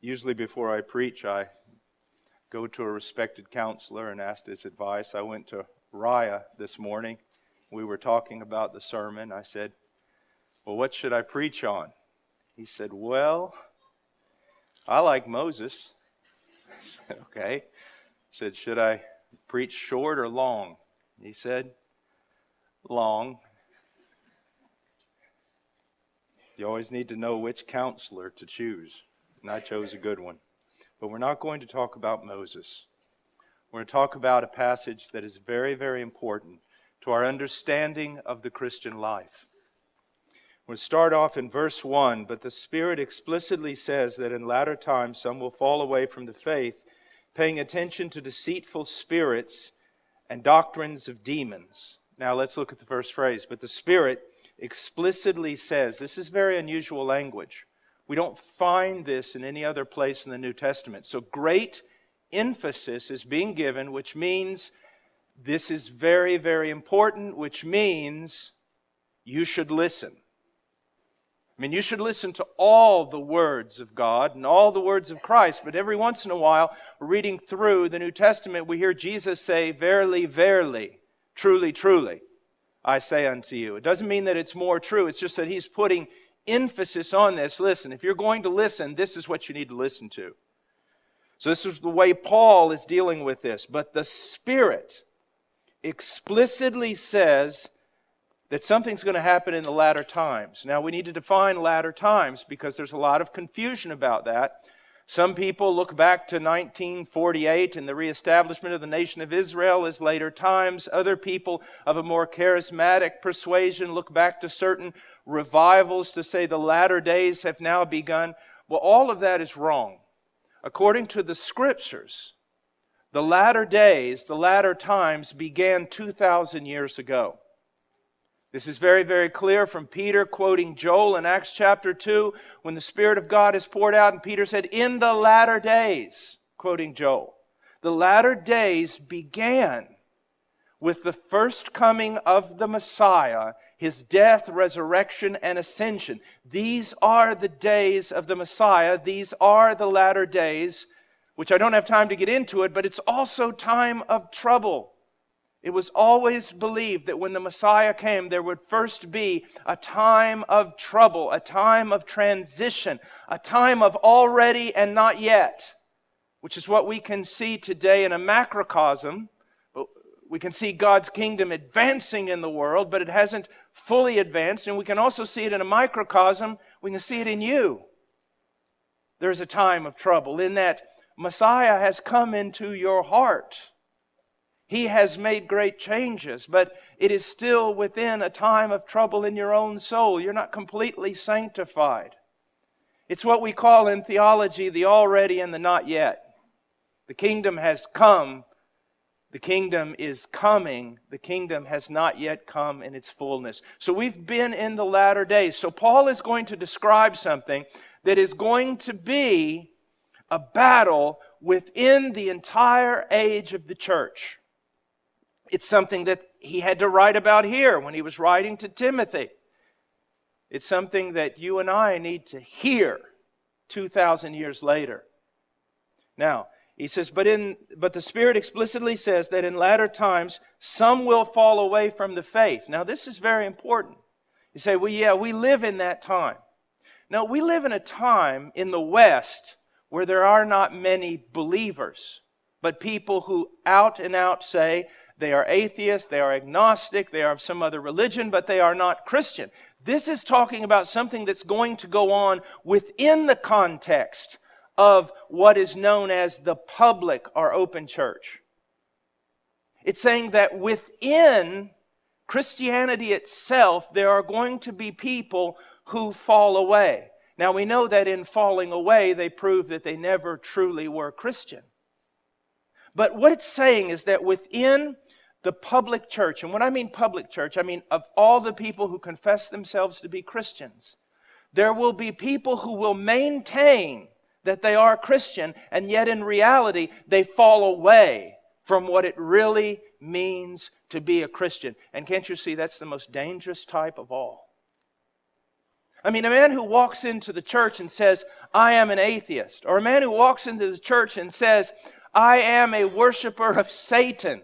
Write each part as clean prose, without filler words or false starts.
Usually before I preach, I go to a respected counselor and ask his advice. I went to Raya this morning. We were talking about the sermon. I said, well, what should I preach on? He said, well, I like Moses. I said, okay. I said, should I preach short or long? He said, long. You always need to know which counselor to choose. And I chose a good one. But we're not going to talk about Moses. We're going to talk about a passage that is very, very important to our understanding of the Christian life. We'll start off in verse 1. But the Spirit explicitly says that in latter times some will fall away from the faith, paying attention to deceitful spirits and doctrines of demons. Now let's look at the first phrase. But the Spirit explicitly says, this is very unusual language. We don't find this in any other place in the New Testament. So great emphasis is being given, which means this is very, very important, which means you should listen. I mean, you should listen to all the words of God and all the words of Christ. But every once in a while, reading through the New Testament, we hear Jesus say, verily, verily, truly, truly, I say unto you. It doesn't mean that it's more true. It's just that He's putting emphasis on this. Listen, if you're going to listen, this is what you need to listen to. So this is the way Paul is dealing with this. But the Spirit explicitly says that something's going to happen in the latter times. Now we need to define latter times because there's a lot of confusion about that. Some people look back to 1948 and the reestablishment of the nation of Israel as later times. Other people of a more charismatic persuasion look back to certain revivals to say the latter days have now begun. Well, all of that is wrong. According to the Scriptures, the latter days, the latter times began 2,000 years ago. This is very, very clear from Peter quoting Joel in Acts chapter 2 when the Spirit of God is poured out, and Peter said, in the latter days, quoting Joel. The latter days began with the first coming of the Messiah, His death, resurrection, and ascension. These are the days of the Messiah. These are the latter days, which I don't have time to get into it, but it's also time of trouble. It was always believed that when the Messiah came, there would first be a time of trouble, a time of transition, a time of already and not yet, which is what we can see today in a macrocosm. We can see God's kingdom advancing in the world, but it hasn't fully advanced. And we can also see it in a microcosm. We can see it in you. There's a time of trouble in that Messiah has come into your heart. He has made great changes, but it is still within a time of trouble in your own soul. You're not completely sanctified. It's what we call in theology the already and the not yet. The kingdom has come. The kingdom is coming. The kingdom has not yet come in its fullness. So we've been in the latter days. So Paul is going to describe something that is going to be a battle within the entire age of the church. It's something that he had to write about here when he was writing to Timothy. It's something that you and I need to hear 2,000 years later. Now, he says, but the Spirit explicitly says that in latter times some will fall away from the faith. Now, this is very important. You say, well, yeah, we live in that time. No, we live in a time in the West where there are not many believers, but people who out and out say, they are atheists, they are agnostic, they are of some other religion, but they are not Christian. This is talking about something that's going to go on within the context of what is known as the public or open church. It's saying that within Christianity itself, there are going to be people who fall away. Now we know that in falling away, they prove that they never truly were Christian. But what it's saying is that within the public church, and when I mean public church, I mean of all the people who confess themselves to be Christians, there will be people who will maintain that they are Christian, and yet in reality, they fall away from what it really means to be a Christian. And can't you see that's the most dangerous type of all? I mean, a man who walks into the church and says, I am an atheist, or a man who walks into the church and says, I am a worshiper of Satan,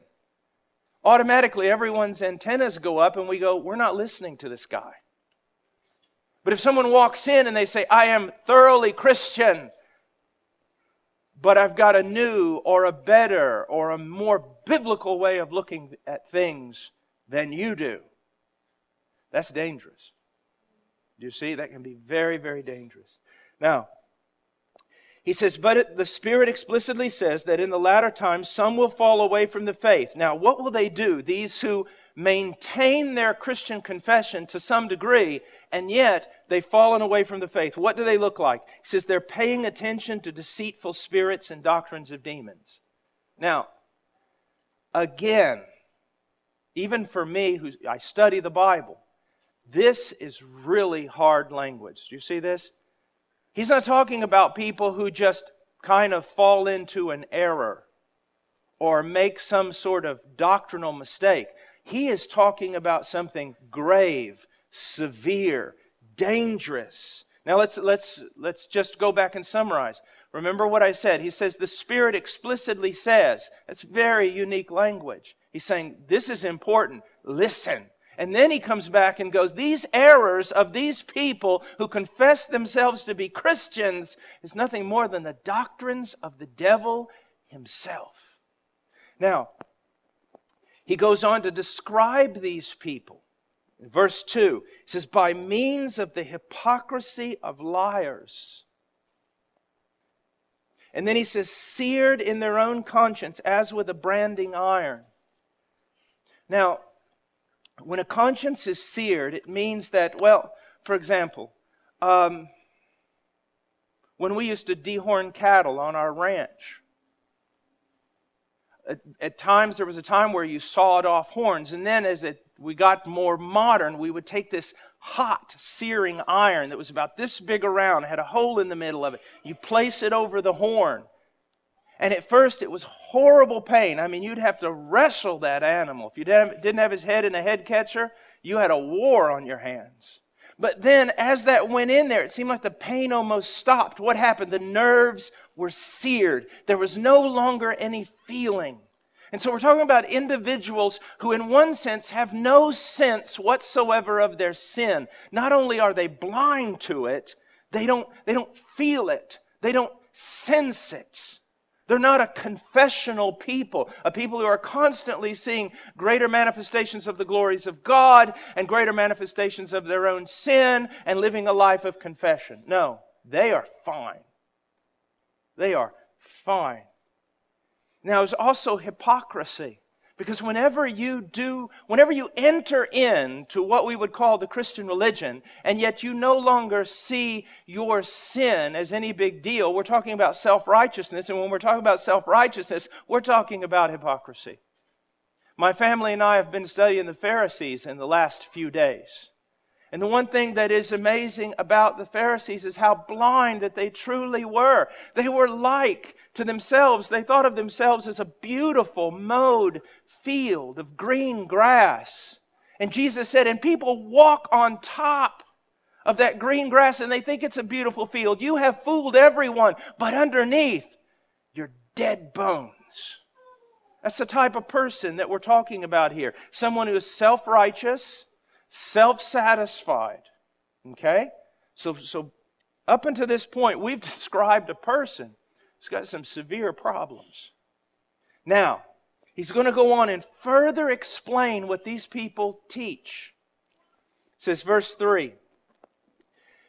automatically everyone's antennas go up and we go, we're not listening to this guy. But if someone walks in and they say, I am thoroughly Christian, but I've got a new or a better or a more biblical way of looking at things than you do, that's dangerous. Do you see? That can be very, very dangerous. Now, he says, but the Spirit explicitly says that in the latter times some will fall away from the faith. Now, what will they do? These who maintain their Christian confession to some degree, and yet they've fallen away from the faith. What do they look like? He says they're paying attention to deceitful spirits and doctrines of demons. Now, again, even for me, I study the Bible, this is really hard language. Do you see this? He's not talking about people who just kind of fall into an error or make some sort of doctrinal mistake. He is talking about something grave, severe, dangerous. Now let's just go back and summarize. Remember what I said. He says the Spirit explicitly says. That's very unique language. He's saying this is important. Listen. And then he comes back and goes, these errors of these people who confess themselves to be Christians is nothing more than the doctrines of the devil himself. Now, he goes on to describe these people. In verse 2, he says, by means of the hypocrisy of liars. And then he says, seared in their own conscience as with a branding iron. Now, when a conscience is seared, it means that, well, for example, when we used to dehorn cattle on our ranch, at times there was a time where you sawed off horns, and then as we got more modern, we would take this hot, searing iron that was about this big around, had a hole in the middle of it. You place it over the horn. And at first it was horrible pain. I mean, you'd have to wrestle that animal. If you didn't have his head in a head catcher, you had a war on your hands. But then as that went in there, it seemed like the pain almost stopped. What happened? The nerves were seared. There was no longer any feeling. And so we're talking about individuals who in one sense have no sense whatsoever of their sin. Not only are they blind to it, they don't feel it. They don't sense it. They're not a confessional people, a people who are constantly seeing greater manifestations of the glories of God and greater manifestations of their own sin and living a life of confession. No, they are fine. They are fine. Now, there's also hypocrisy. Because whenever you enter into what we would call the Christian religion, and yet you no longer see your sin as any big deal, we're talking about self-righteousness. And when we're talking about self-righteousness, we're talking about hypocrisy. My family and I have been studying the Pharisees in the last few days. And the one thing that is amazing about the Pharisees is how blind that they truly were. They were like to themselves. They thought of themselves as a beautiful mowed field of green grass. And Jesus said, and people walk on top of that green grass and they think it's a beautiful field. You have fooled everyone, but underneath, you're dead bones. That's the type of person that we're talking about here. Someone who is self-righteous, self-satisfied. Okay? So up until this point, we've described a person who's got some severe problems. Now, he's going to go on and further explain what these people teach. It says, verse 3,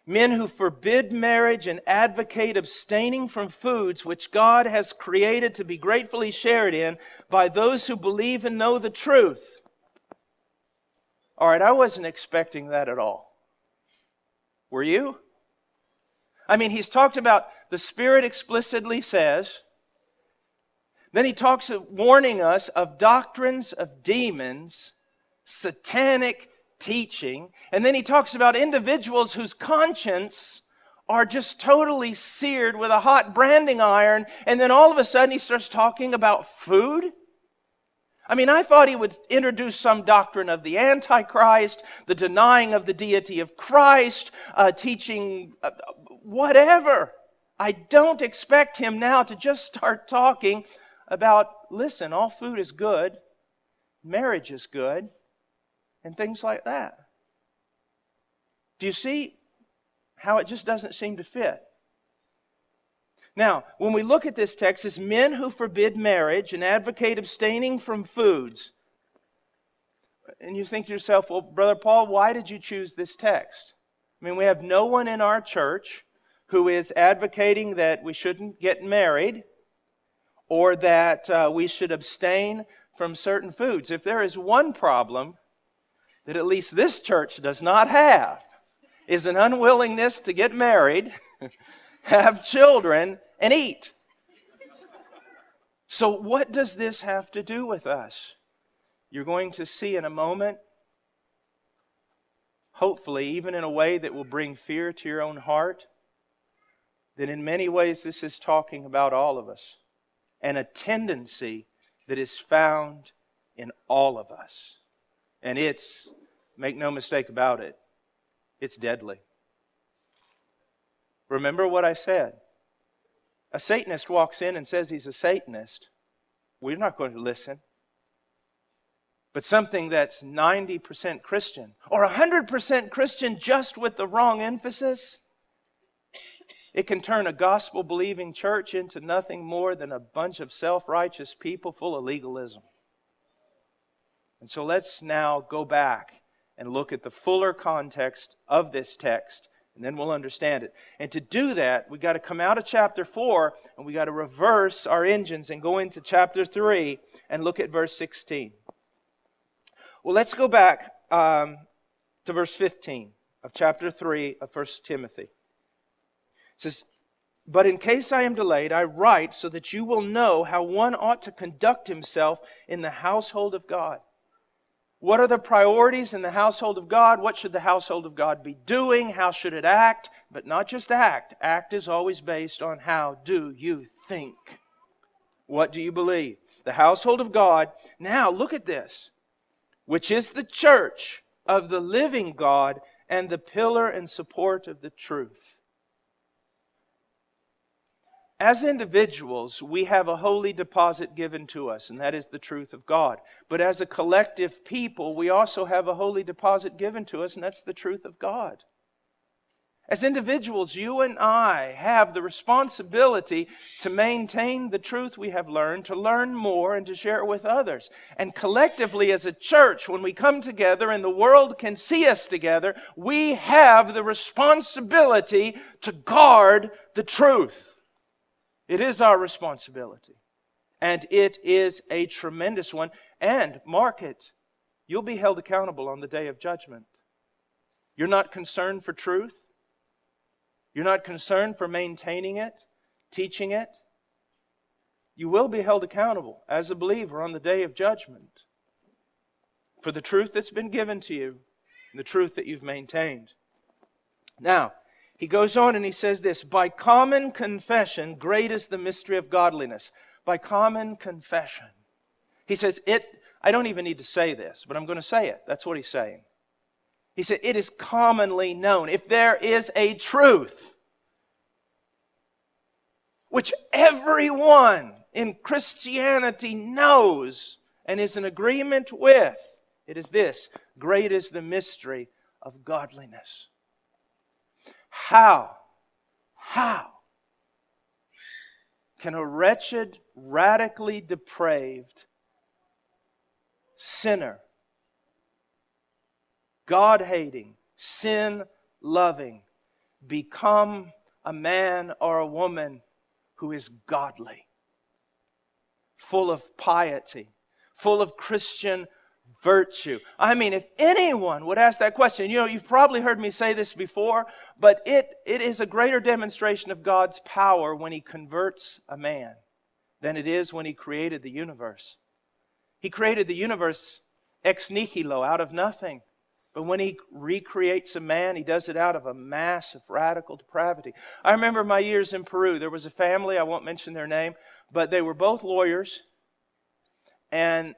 men who forbid marriage and advocate abstaining from foods which God has created to be gratefully shared in by those who believe and know the truth. All right, I wasn't expecting that at all. Were you? I mean, he's talked about the Spirit explicitly says. Then he talks of warning us of doctrines of demons, satanic teaching. And then he talks about individuals whose conscience are just totally seared with a hot branding iron. And then all of a sudden he starts talking about food. I mean, I thought he would introduce some doctrine of the Antichrist, the denying of the deity of Christ, teaching whatever. I don't expect him now to just start talking about, listen, all food is good, marriage is good, and things like that. Do you see how it just doesn't seem to fit? Now, when we look at this text, it's men who forbid marriage and advocate abstaining from foods. And you think to yourself, well, Brother Paul, why did you choose this text? I mean, we have no one in our church who is advocating that we shouldn't get married or that we should abstain from certain foods. If there is one problem that at least this church does not have, is an unwillingness to get married, have children, and eat. So what does this have to do with us? You're going to see in a moment, hopefully, even in a way that will bring fear to your own heart, that in many ways this is talking about all of us and a tendency that is found in all of us. And it's, make no mistake about it, it's deadly. Remember what I said. A Satanist walks in and says he's a Satanist. We're not going to listen. But something that's 90% Christian or 100% Christian just with the wrong emphasis, it can turn a gospel-believing church into nothing more than a bunch of self-righteous people full of legalism. And so let's now go back and look at the fuller context of this text, and then we'll understand it. And to do that, we've got to come out of chapter 4, and we've got to reverse our engines and go into chapter 3 and look at verse 16. Well, let's go back to verse 15 of chapter 3 of 1 Timothy. It says, "But in case I am delayed, I write so that you will know how one ought to conduct himself in the household of God." What are the priorities in the household of God? What should the household of God be doing? How should it act? But not just act. Act is always based on how do you think. What do you believe? The household of God. Now look at this. Which is the church of the living God and the pillar and support of the truth. As individuals, we have a holy deposit given to us, and that is the truth of God. But as a collective people, we also have a holy deposit given to us, and that's the truth of God. As individuals, you and I have the responsibility to maintain the truth we have learned, to learn more, and to share it with others. And collectively as a church, when we come together and the world can see us together, we have the responsibility to guard the truth. It is our responsibility. And it is a tremendous one. And mark it, you'll be held accountable on the day of judgment. You're not concerned for truth. You're not concerned for maintaining it, teaching it. You will be held accountable as a believer on the day of judgment for the truth that's been given to you and the truth that you've maintained. Now, he goes on and he says this, "By common confession, great is the mystery of godliness." By common confession. He says, I don't even need to say this, but I'm going to say it. That's what he's saying. He said, it is commonly known. If there is a truth which everyone in Christianity knows and is in agreement with, it is this: great is the mystery of godliness. How can a wretched, radically depraved sinner, God-hating, sin-loving, become a man or a woman who is godly, full of piety, full of Christian virtue? I mean, if anyone would ask that question, you've probably heard me say this before, but it is a greater demonstration of God's power when He converts a man than it is when He created the universe. He created the universe ex nihilo, out of nothing. But when He recreates a man, He does it out of a mass of radical depravity. I remember my years in Peru. There was a family, I won't mention their name, but they were both lawyers. And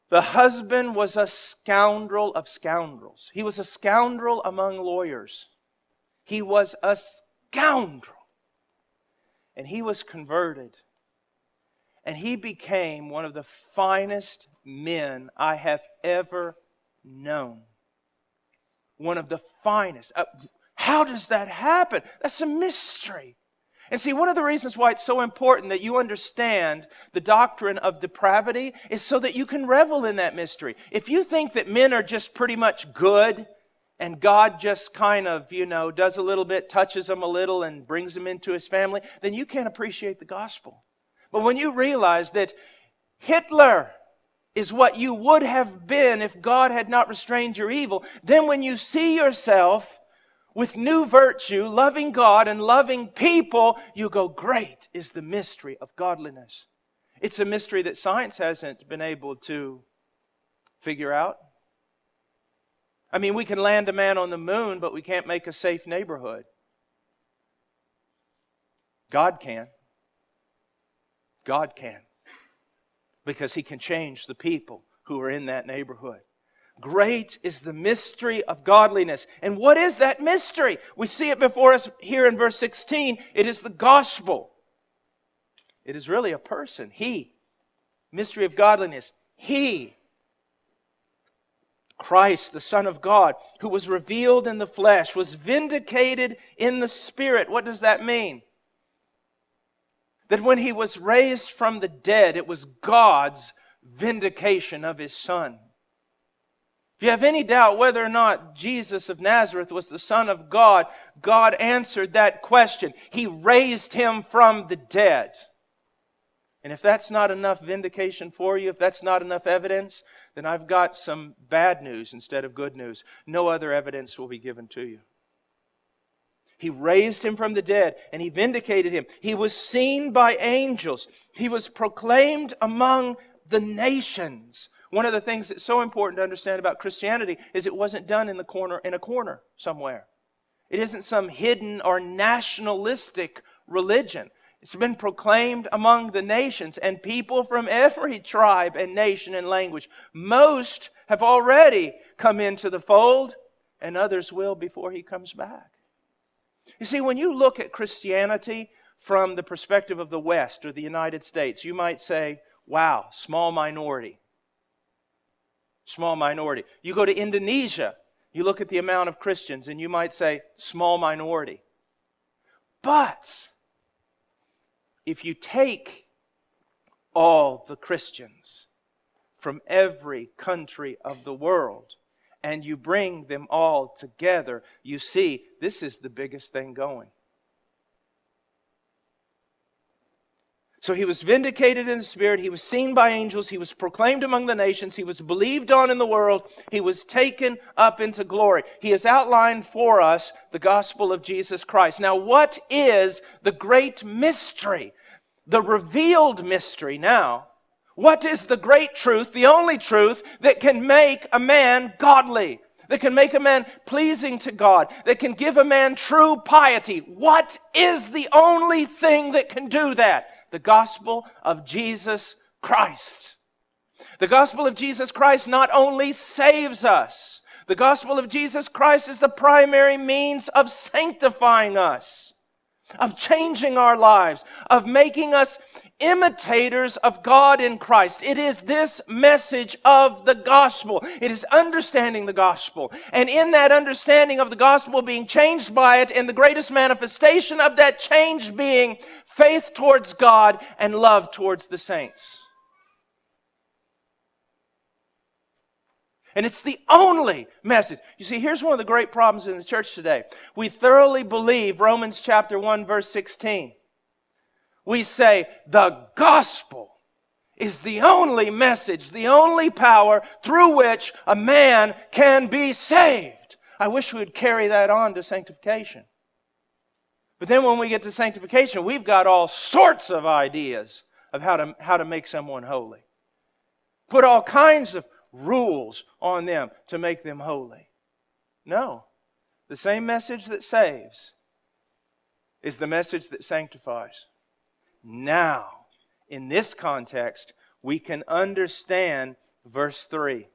the husband was a scoundrel of scoundrels. He was a scoundrel among lawyers. He was a scoundrel. And he was converted. And he became one of the finest men I have ever known. One of the finest. How does that happen? That's a mystery. And see, one of the reasons why it's so important that you understand the doctrine of depravity is so that you can revel in that mystery. If you think that men are just pretty much good and God just kind of, does a little bit, touches them a little and brings them into His family, then you can't appreciate the gospel. But when you realize that Hitler is what you would have been if God had not restrained your evil, then when you see yourself with new virtue, loving God and loving people, you go, great is the mystery of godliness. It's a mystery that science hasn't been able to figure out. I mean, we can land a man on the moon, but we can't make a safe neighborhood. God can. God can. Because He can change the people who are in that neighborhood. Great is the mystery of godliness. And what is that mystery? We see it before us here in verse 16. It is the gospel. It is really a person. He. Mystery of godliness. He. Christ, the Son of God, who was revealed in the flesh, was vindicated in the Spirit. What does that mean? That when He was raised from the dead, it was God's vindication of His Son. If you have any doubt whether or not Jesus of Nazareth was the Son of God, God answered that question. He raised Him from the dead. And if that's not enough vindication for you, if that's not enough evidence, then I've got some bad news instead of good news. No other evidence will be given to you. He raised Him from the dead and He vindicated Him. He was seen by angels. He was proclaimed among the nations. One of the things that's so important to understand about Christianity is it wasn't done in a corner somewhere. It isn't some hidden or nationalistic religion. It's been proclaimed among the nations, and people from every tribe and nation and language. Most have already come into the fold, and others will before He comes back. You see, when you look at Christianity from the perspective of the West or the United States, you might say, wow, small minority. Small minority. You go to Indonesia, you look at the amount of Christians, and you might say, small minority. But if you take all the Christians from every country of the world and you bring them all together, you see this is the biggest thing going. So He was vindicated in the Spirit. He was seen by angels. He was proclaimed among the nations. He was believed on in the world. He was taken up into glory. He has outlined for us the gospel of Jesus Christ. Now, what is the great mystery? The revealed mystery now. What is the great truth, the only truth that can make a man godly? That can make a man pleasing to God? That can give a man true piety? What is the only thing that can do that? The gospel of Jesus Christ. The gospel of Jesus Christ not only saves us, the gospel of Jesus Christ is the primary means of sanctifying us, of changing our lives, of making us imitators of God in Christ. It is this message of the gospel. It is understanding the gospel. And in that understanding of the gospel, being changed by it, and the greatest manifestation of that change being faith towards God and love towards the saints. And it's the only message. You see, here's one of the great problems in the church today. We thoroughly believe Romans chapter 1, verse 16. We say the gospel is the only message, the only power through which a man can be saved. I wish we would carry that on to sanctification. But then when we get to sanctification, we've got all sorts of ideas of how to make someone holy. Put all kinds of rules on them to make them holy. No. The same message that saves is the message that sanctifies. Now in this context, we can understand verse 3.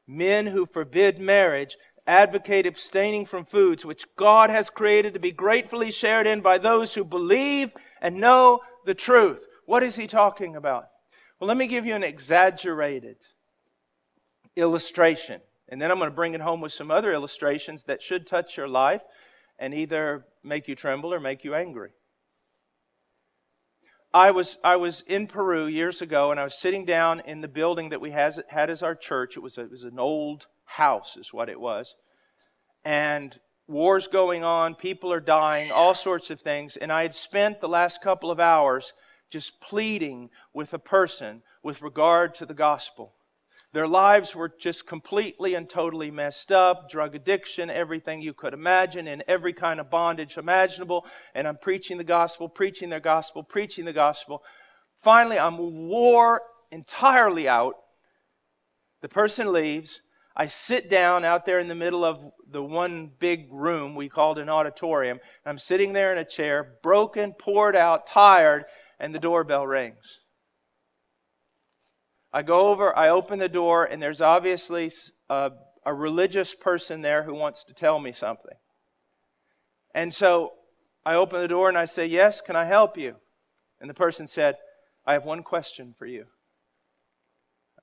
Men who forbid marriage advocate abstaining from foods which God has created to be gratefully shared in by those who believe and know the truth. What is he talking about? Well, let me give you an exaggerated illustration. And then I'm going to bring it home with some other illustrations that should touch your life and either make you tremble or make you angry. I was in Peru years ago, and I was sitting down in the building that we had as our church. It was an old house is what it was. And war's going on, people are dying, all sorts of things. And I had spent the last couple of hours just pleading with a person with regard to the gospel. Their lives were just completely and totally messed up. Drug addiction, everything you could imagine, in every kind of bondage imaginable. And I'm preaching the gospel, preaching their gospel, preaching the gospel. Finally, I'm wore entirely out. The person leaves. I sit down out there in the middle of the one big room we called an auditorium. I'm sitting there in a chair, broken, poured out, tired, and the doorbell rings. I go over, I open the door, and there's obviously a religious person there who wants to tell me something. And so I open the door and I say, "Yes, can I help you?" And the person said, "I have one question for you."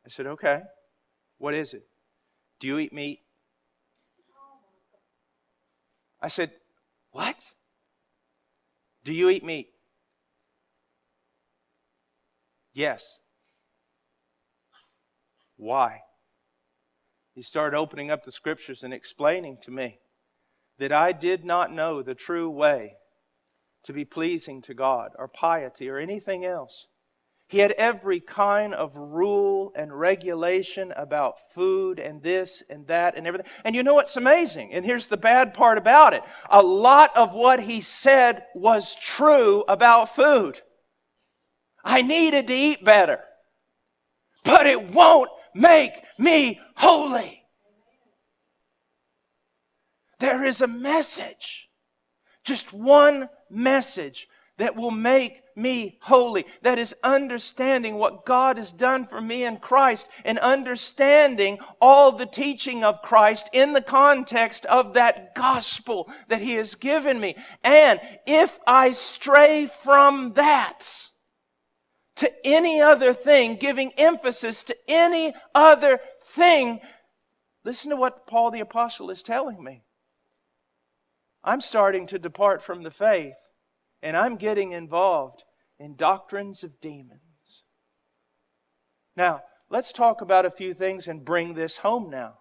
I said, "Okay, what is it? Do you eat meat?" I said, "What? Do you eat meat?" "Yes." "Why?" He started opening up the Scriptures and explaining to me that I did not know the true way to be pleasing to God or piety or anything else. He had every kind of rule and regulation about food and this and that and everything. And you know what's amazing? And here's the bad part about it. A lot of what he said was true about food. I needed to eat better. But it won't make me holy. There is a message, just one message that will make me holy. That is understanding what God has done for me in Christ and understanding all the teaching of Christ in the context of that gospel that He has given me. And if I stray from that to any other thing, giving emphasis to any other thing, listen to what Paul the Apostle is telling me. I'm starting to depart from the faith, and I'm getting involved in doctrines of demons. Now, let's talk about a few things and bring this home now.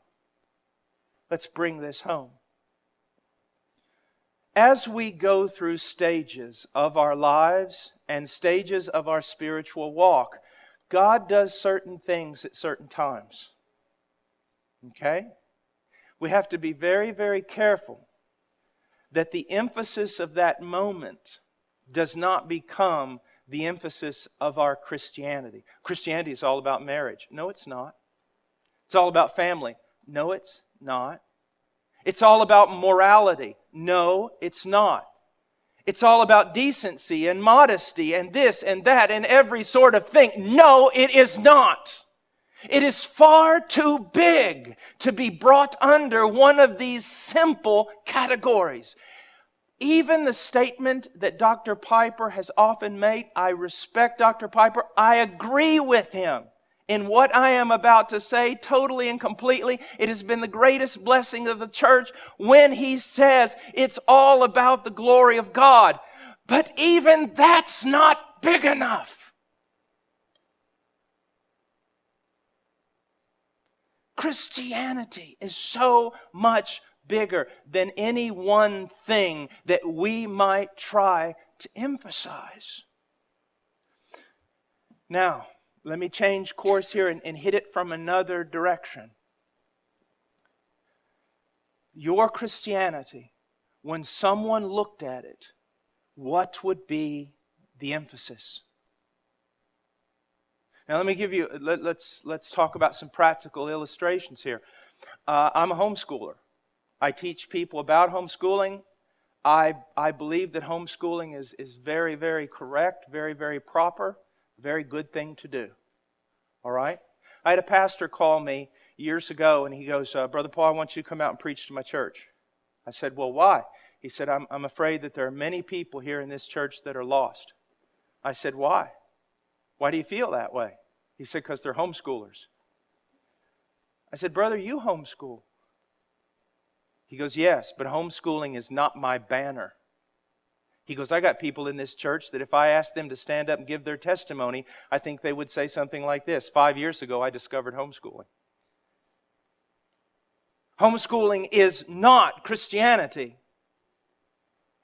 Let's bring this home. As we go through stages of our lives and stages of our spiritual walk, God does certain things at certain times. Okay? We have to be very, very careful that the emphasis of that moment does not become the emphasis of our Christianity. Christianity is all about marriage. No, it's not. It's all about family. No, it's not. It's all about morality. No, it's not. It's all about decency and modesty and this and that and every sort of thing. No, it is not. It is far too big to be brought under one of these simple categories. Even the statement that Dr. Piper has often made, I respect Dr. Piper, I agree with him in what I am about to say totally and completely. It has been the greatest blessing of the church when he says it's all about the glory of God. But even that's not big enough. Christianity is so much bigger than any one thing that we might try to emphasize. Now, let me change course here and hit it from another direction. Your Christianity, when someone looked at it, what would be the emphasis? Now let me give you, let's talk about some practical illustrations here. I'm a homeschooler. I teach people about homeschooling. I believe that homeschooling is very, very correct, very, very proper. A very good thing to do. All right? I had a pastor call me years ago, and he goes, Brother Paul, I want you to come out and preach to my church. I said, well, why? He said, I'm afraid that there are many people here in this church that are lost. I said, why? Why do you feel that way? He said, because they're homeschoolers. I said, brother, you homeschool? He goes, yes, but homeschooling is not my banner. He goes, I got people in this church that if I asked them to stand up and give their testimony, I think they would say something like this: 5 years ago, I discovered homeschooling. Homeschooling is not Christianity.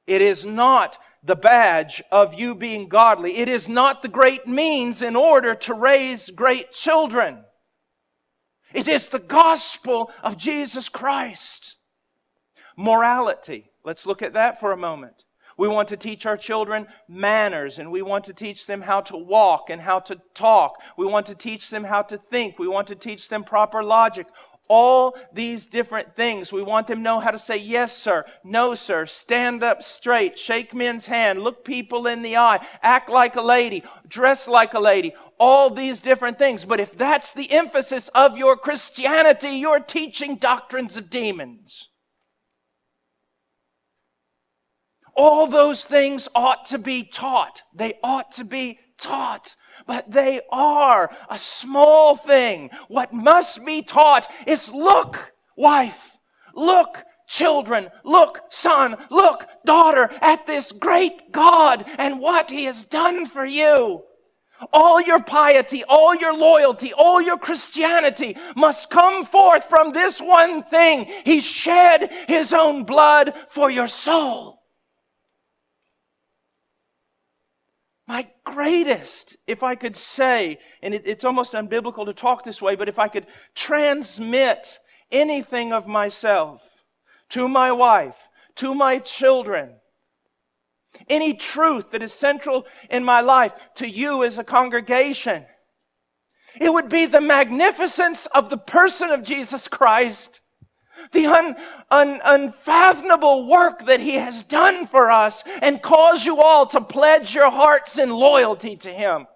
It is not the badge of you being godly. It is not the great means in order to raise great children. It is the gospel of Jesus Christ. Morality. Let's look at that for a moment. We want to teach our children manners, and we want to teach them how to walk and how to talk. We want to teach them how to think. We want to teach them proper logic. All these different things. We want them to know how to say yes, sir, no, sir, stand up straight, shake men's hand, look people in the eye, act like a lady, dress like a lady. All these different things. But if that's the emphasis of your Christianity, you're teaching doctrines of demons. All those things ought to be taught. They ought to be taught. But they are a small thing. What must be taught is, look, wife, look, children, look, son, look, daughter, at this great God and what He has done for you. All your piety, all your loyalty, all your Christianity must come forth from this one thing. He shed His own blood for your soul. My greatest, if I could say, and it's almost unbiblical to talk this way, but if I could transmit anything of myself to my wife, to my children, any truth that is central in my life to you as a congregation, it would be the magnificence of the person of Jesus Christ. The unfathomable work that He has done for us, and cause you all to pledge your hearts in loyalty to Him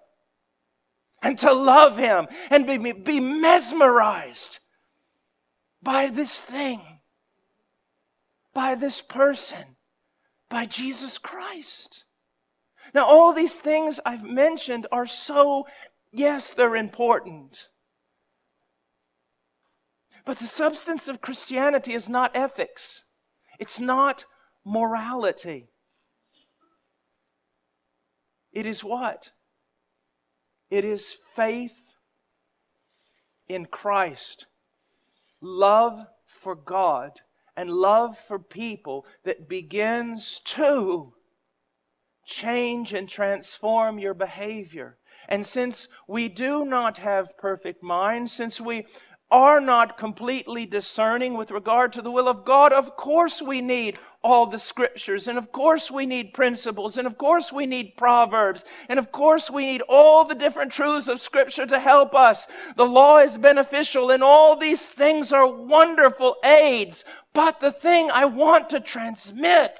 and to love Him and be mesmerized by this thing, by this person, by Jesus Christ. Now, all these things I've mentioned are so, yes, they're important. But the substance of Christianity is not ethics. It's not morality. It is what? It is faith in Christ, love for God, and love for people that begins to change and transform your behavior. And since we do not have perfect minds, since we are not completely discerning with regard to the will of God, of course we need all the Scriptures, and of course we need principles, and of course we need Proverbs, and of course we need all the different truths of Scripture to help us. The law is beneficial, and all these things are wonderful aids. But the thing I want to transmit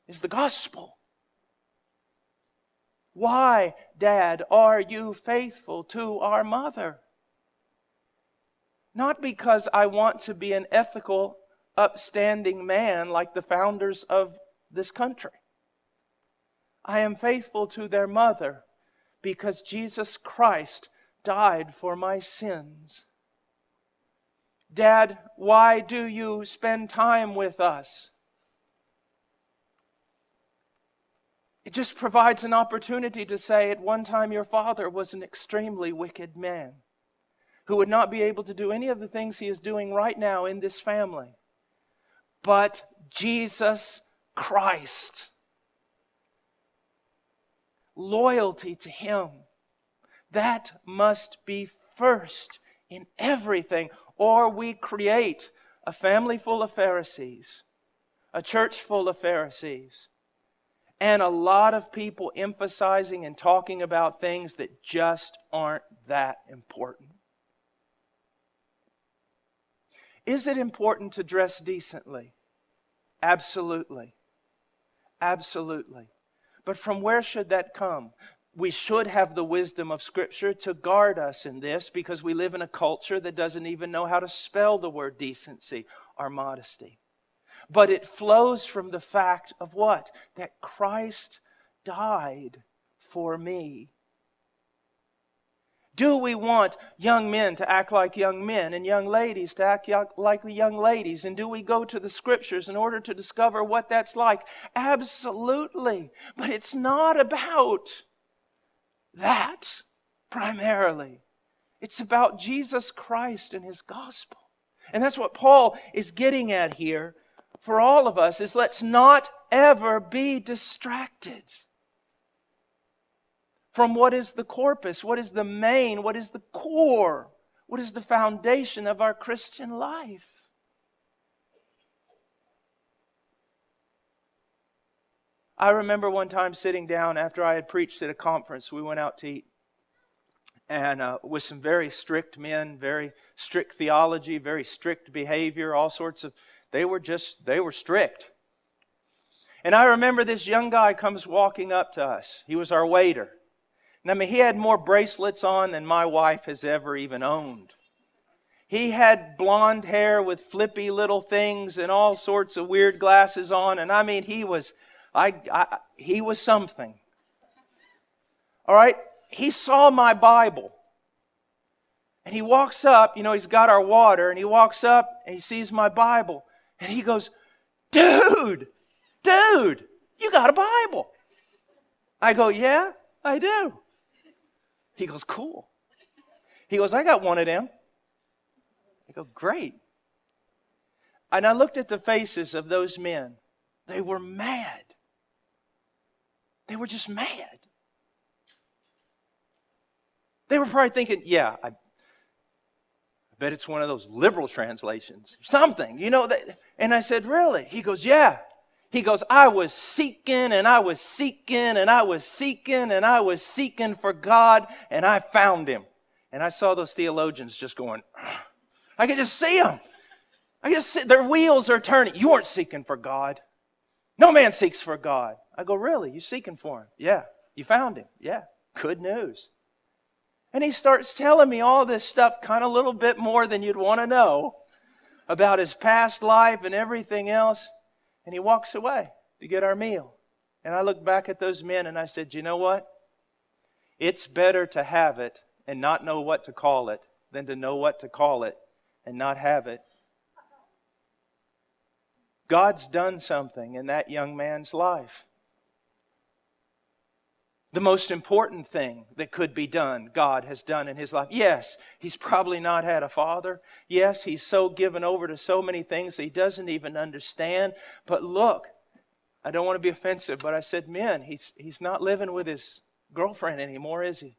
is the gospel. Why, Dad, are you faithful to our mother? Not because I want to be an ethical, upstanding man like the founders of this country. I am faithful to their mother because Jesus Christ died for my sins. Dad, why do you spend time with us? It just provides an opportunity to say, at one time your father was an extremely wicked man who would not be able to do any of the things he is doing right now in this family. But Jesus Christ, loyalty to Him, that must be first in everything, or we create a family full of Pharisees, a church full of Pharisees, and a lot of people emphasizing and talking about things that just aren't that important. Is it important to dress decently? Absolutely. Absolutely. But from where should that come? We should have the wisdom of Scripture to guard us in this, because we live in a culture that doesn't even know how to spell the word decency or modesty. But it flows from the fact of what? That Christ died for me. Do we want young men to act like young men and young ladies to act like young ladies? And do we go to the Scriptures in order to discover what that's like? Absolutely. But it's not about that primarily. It's about Jesus Christ and His gospel. And that's what Paul is getting at here for all of us, is let's not ever be distracted from what is the corpus, what is the main, what is the core, what is the foundation of our Christian life. I remember one time sitting down after I had preached at a conference. We went out to eat, and with some very strict men, very strict theology, very strict behavior, all sorts of, they were strict. And I remember this young guy comes walking up to us. He was our waiter. And I mean, he had more bracelets on than my wife has ever even owned. He had blonde hair with flippy little things and all sorts of weird glasses on. And I mean, he was something. All right? He saw my Bible. And he walks up, he's got our water, and he walks up and he sees my Bible. And he goes, Dude, you got a Bible. I go, yeah, I do. He goes, cool. He goes, I got one of them. I go, great. And I looked at the faces of those men. They were mad. They were just mad. They were probably thinking, yeah, I bet it's one of those liberal translations. Something, And I said, really? He goes, yeah. He goes, I was seeking and I was seeking and I was seeking and I was seeking for God, and I found Him. And I saw those theologians just going, I could just see them. I could just see their wheels are turning. You weren't seeking for God. No man seeks for God. I go, really? You seeking for Him? Yeah. You found Him? Yeah. Good news. And he starts telling me all this stuff, kind of a little bit more than you'd want to know, about his past life and everything else. And he walks away to get our meal. And I looked back at those men and I said, you know what? It's better to have it and not know what to call it than to know what to call it and not have it. God's done something in that young man's life. The most important thing that could be done, God has done in his life. Yes, he's probably not had a father. Yes, he's so given over to so many things that he doesn't even understand. But look, I don't want to be offensive, but I said, men, he's not living with his girlfriend anymore, is he?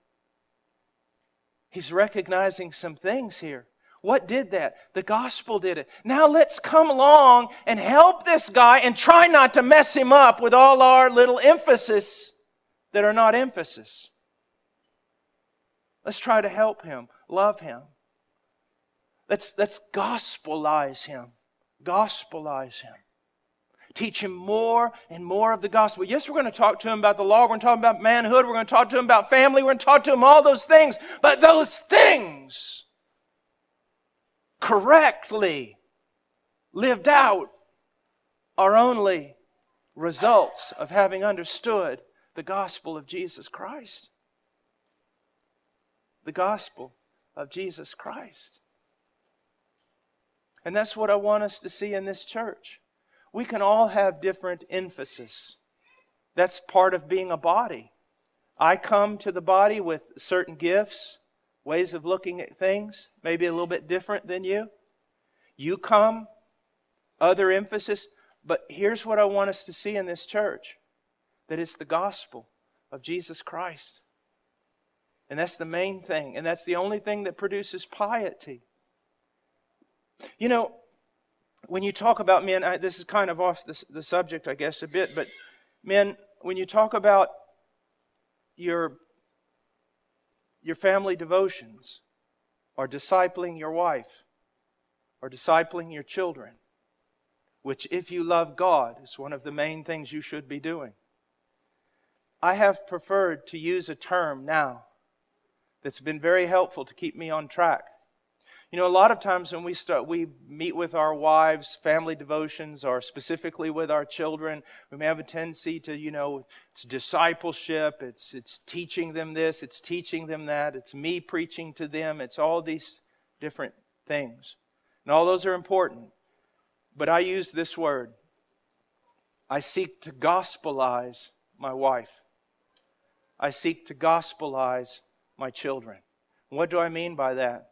He's recognizing some things here. What did that? The gospel did it. Now let's come along and help this guy and try not to mess him up with all our little emphasis that are not emphasis. Let's try to help him, love him. Let's gospelize him. Gospelize him. Teach him more and more of the gospel. Yes, we're going to talk to him about the law. We're going to talk about manhood. We're going to talk to him about family. We're going to talk to him all those things. But those things, correctly lived out, are only results of having understood the gospel of Jesus Christ. The gospel of Jesus Christ. And that's what I want us to see in this church. We can all have different emphasis. That's part of being a body. I come to the body with certain gifts, ways of looking at things, maybe a little bit different than you. You come, other emphasis. But here's what I want us to see in this church. That it's the gospel of Jesus Christ. And that's the main thing. And that's the only thing that produces piety. You know, when you talk about men, this is kind of off the subject, I guess, a bit. But men, when you talk about your family devotions, or discipling your wife, or discipling your children, which if you love God is one of the main things you should be doing. I have preferred to use a term now that's been very helpful to keep me on track. You know, a lot of times when we meet with our wives, family devotions, or specifically with our children, we may have a tendency to, it's discipleship, it's teaching them this, it's teaching them that, it's me preaching to them, it's all these different things. And all those are important. But I use this word. I seek to gospelize my wife. I seek to gospelize my children. What do I mean by that?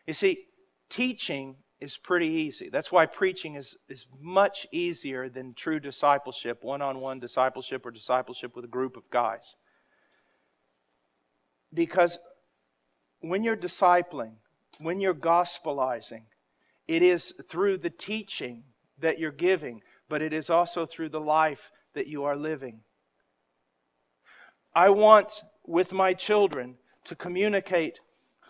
You see, teaching is pretty easy. That's why preaching is much easier than true discipleship, one-on-one discipleship or discipleship with a group of guys. Because when you're discipling, when you're gospelizing, it is through the teaching that you're giving, but it is also through the life that you are living. I want, with my children, to communicate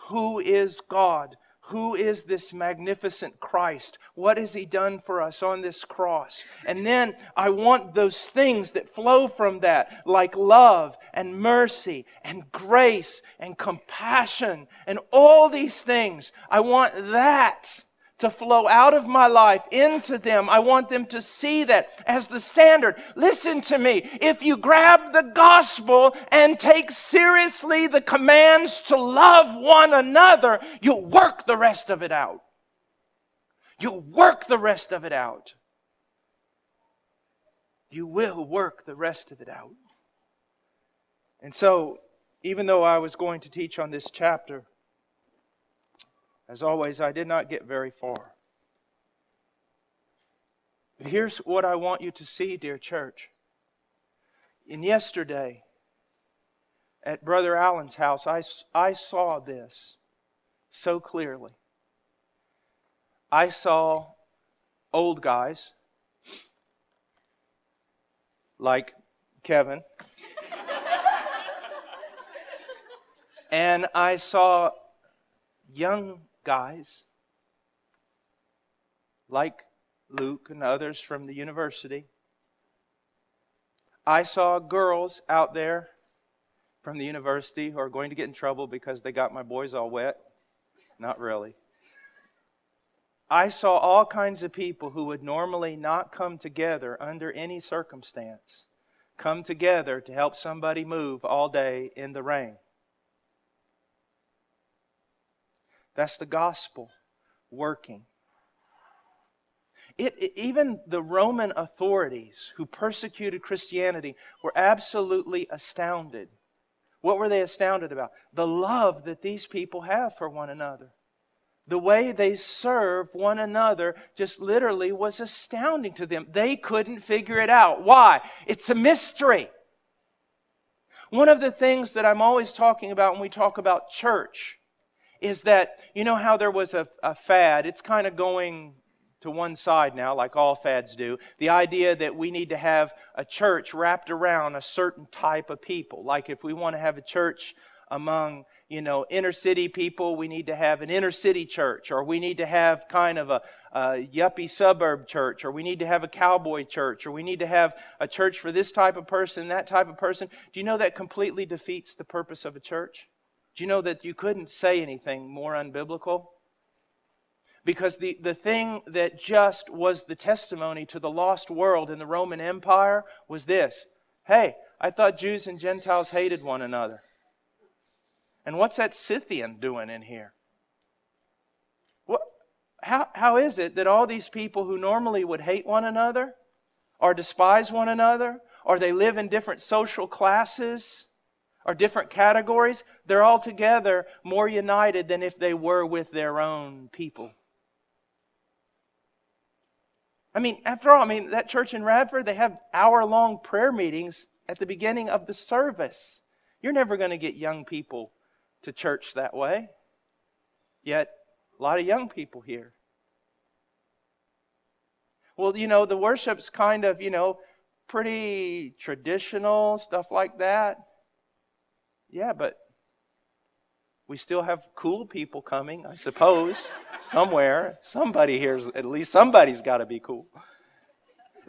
who is God. Who is this magnificent Christ? What has He done for us on this cross? And then I want those things that flow from that, like love and mercy and grace and compassion and all these things. I want that to flow out of my life into them. I want them to see that as the standard. Listen to me. If you grab the gospel and take seriously the commands to love one another, you'll work the rest of it out. You'll work the rest of it out. You will work the rest of it out. And so, even though I was going to teach on this chapter, as always, I did not get very far. But here's what I want you to see, dear church. And yesterday, at Brother Allen's house, I saw this so clearly. I saw old guys like Kevin. And I saw young guys like Luke and others from the university. I saw girls out there from the university who are going to get in trouble because they got my boys all wet. Not really. I saw all kinds of people who would normally not come together under any circumstance, come together to help somebody move all day in the rain. That's the gospel working. Even the Roman authorities who persecuted Christianity were absolutely astounded. What were they astounded about? The love that these people have for one another. The way they serve one another just literally was astounding to them. They couldn't figure it out. Why? It's a mystery. One of the things that I'm always talking about when we talk about church is that, you know how there was a fad? It's kind of going to one side now, like all fads do. The idea that we need to have a church wrapped around a certain type of people. Like if we want to have a church among, inner city people, we need to have an inner city church. Or we need to have kind of a yuppie suburb church. Or we need to have a cowboy church. Or we need to have a church for this type of person, that type of person. Do you know that completely defeats the purpose of a church? Do you know that you couldn't say anything more unbiblical? Because the thing that just was the testimony to the lost world in the Roman Empire was this. Hey, I thought Jews and Gentiles hated one another. And what's that Scythian doing in here? How is it that all these people who normally would hate one another, or despise one another, or they live in different social classes, or different categories, they're all together more united than if they were with their own people? After all, that church in Radford, they have hour-long prayer meetings at the beginning of the service. You're never going to get young people to church that way. Yet, a lot of young people here. Well, the worship's kind of, pretty traditional, stuff like that. Yeah, but we still have cool people coming, I suppose, somewhere. Somebody here's, at least somebody's got to be cool.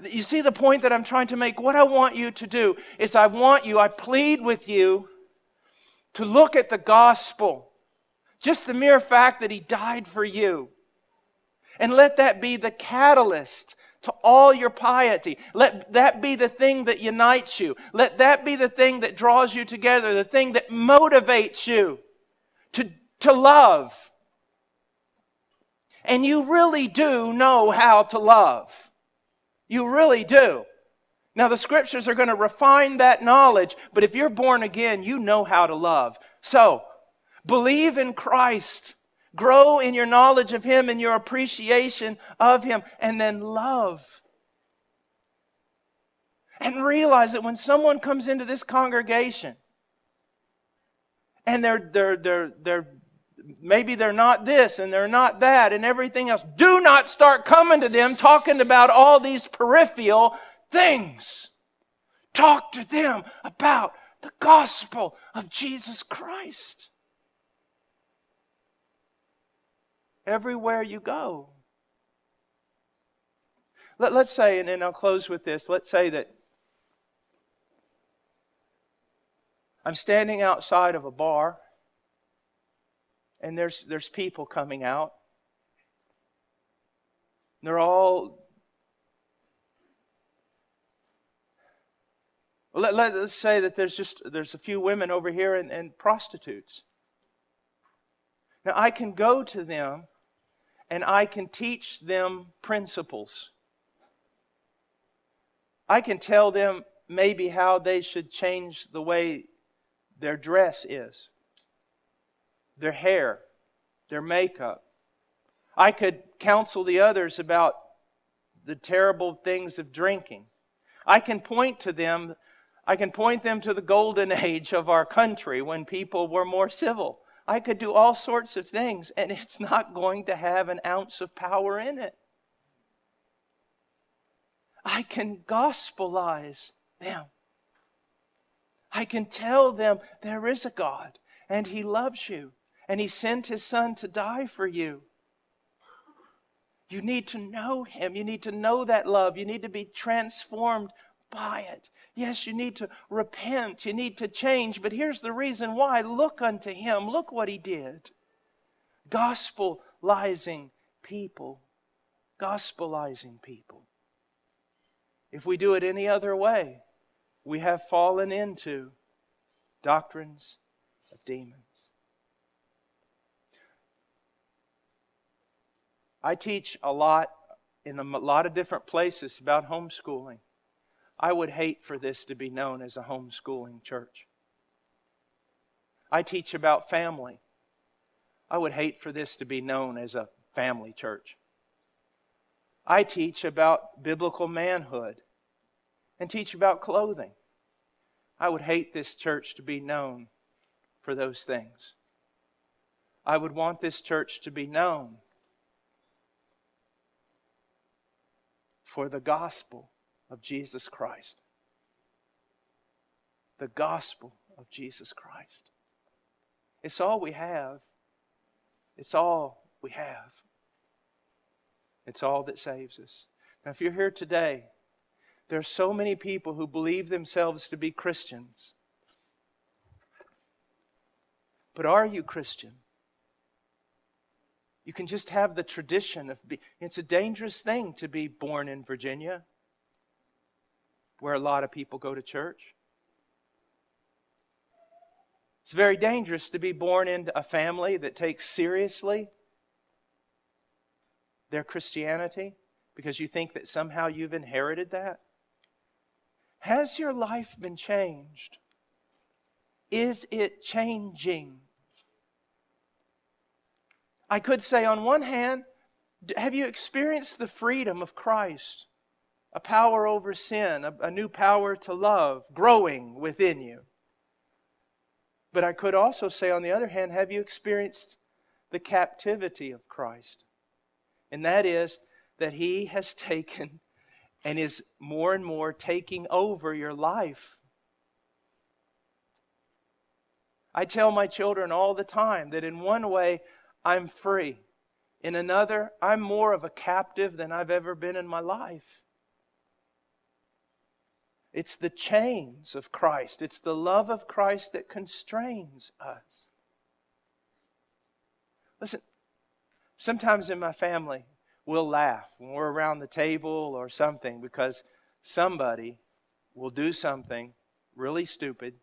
You see the point that I'm trying to make? What I want you to do is I plead with you to look at the gospel. Just the mere fact that He died for you. And let that be the catalyst to all your piety. Let that be the thing that unites you. Let that be the thing that draws you together, the thing that motivates you to love. And you really do know how to love. You really do. Now the Scriptures are going to refine that knowledge, but if you're born again, you know how to love. So, believe in Christ. Grow in your knowledge of Him and your appreciation of Him, and then love. And realize that when someone comes into this congregation and maybe they're not this and they're not that and everything else, do not start coming to them talking about all these peripheral things. Talk to them about the gospel of Jesus Christ. Everywhere you go. Let's say, and then I'll close with this, let's say that I'm standing outside of a bar and there's people coming out. They're all... Let's say that there's a few women over here and prostitutes. Now I can go to them and I can teach them principles. I can tell them maybe how they should change the way their dress is, their hair, their makeup. I could counsel the others about the terrible things of drinking. I can point them to the golden age of our country when people were more civil. I could do all sorts of things, and it's not going to have an ounce of power in it. I can gospelize them. I can tell them there is a God, and He loves you, and He sent His Son to die for you. You need to know Him. You need to know that love. You need to be transformed by it. Yes, you need to repent. You need to change. But here's the reason why. Look unto Him. Look what He did. Gospelizing people. Gospelizing people. If we do it any other way, we have fallen into doctrines of demons. I teach a lot in a lot of different places about homeschooling. I would hate for this to be known as a homeschooling church. I teach about family. I would hate for this to be known as a family church. I teach about biblical manhood and teach about clothing. I would hate this church to be known for those things. I would want this church to be known for the gospel of Jesus Christ. The gospel of Jesus Christ. It's all we have. It's all we have. It's all that saves us. Now, if you're here today, there are so many people who believe themselves to be Christians. But are you Christian? You can just have the tradition of it's a dangerous thing to be born in Virginia, where a lot of people go to church. It's very dangerous to be born into a family that takes seriously their Christianity because you think that somehow you've inherited that. Has your life been changed? Is it changing? I could say on one hand, have you experienced the freedom of Christ? A power over sin, a new power to love, growing within you. But I could also say, on the other hand, have you experienced the captivity of Christ? And that is that He has taken and is more and more taking over your life. I tell my children all the time that in one way, I'm free. In another, I'm more of a captive than I've ever been in my life. It's the chains of Christ. It's the love of Christ that constrains us. Listen, sometimes in my family, we'll laugh when we're around the table or something because somebody will do something really stupid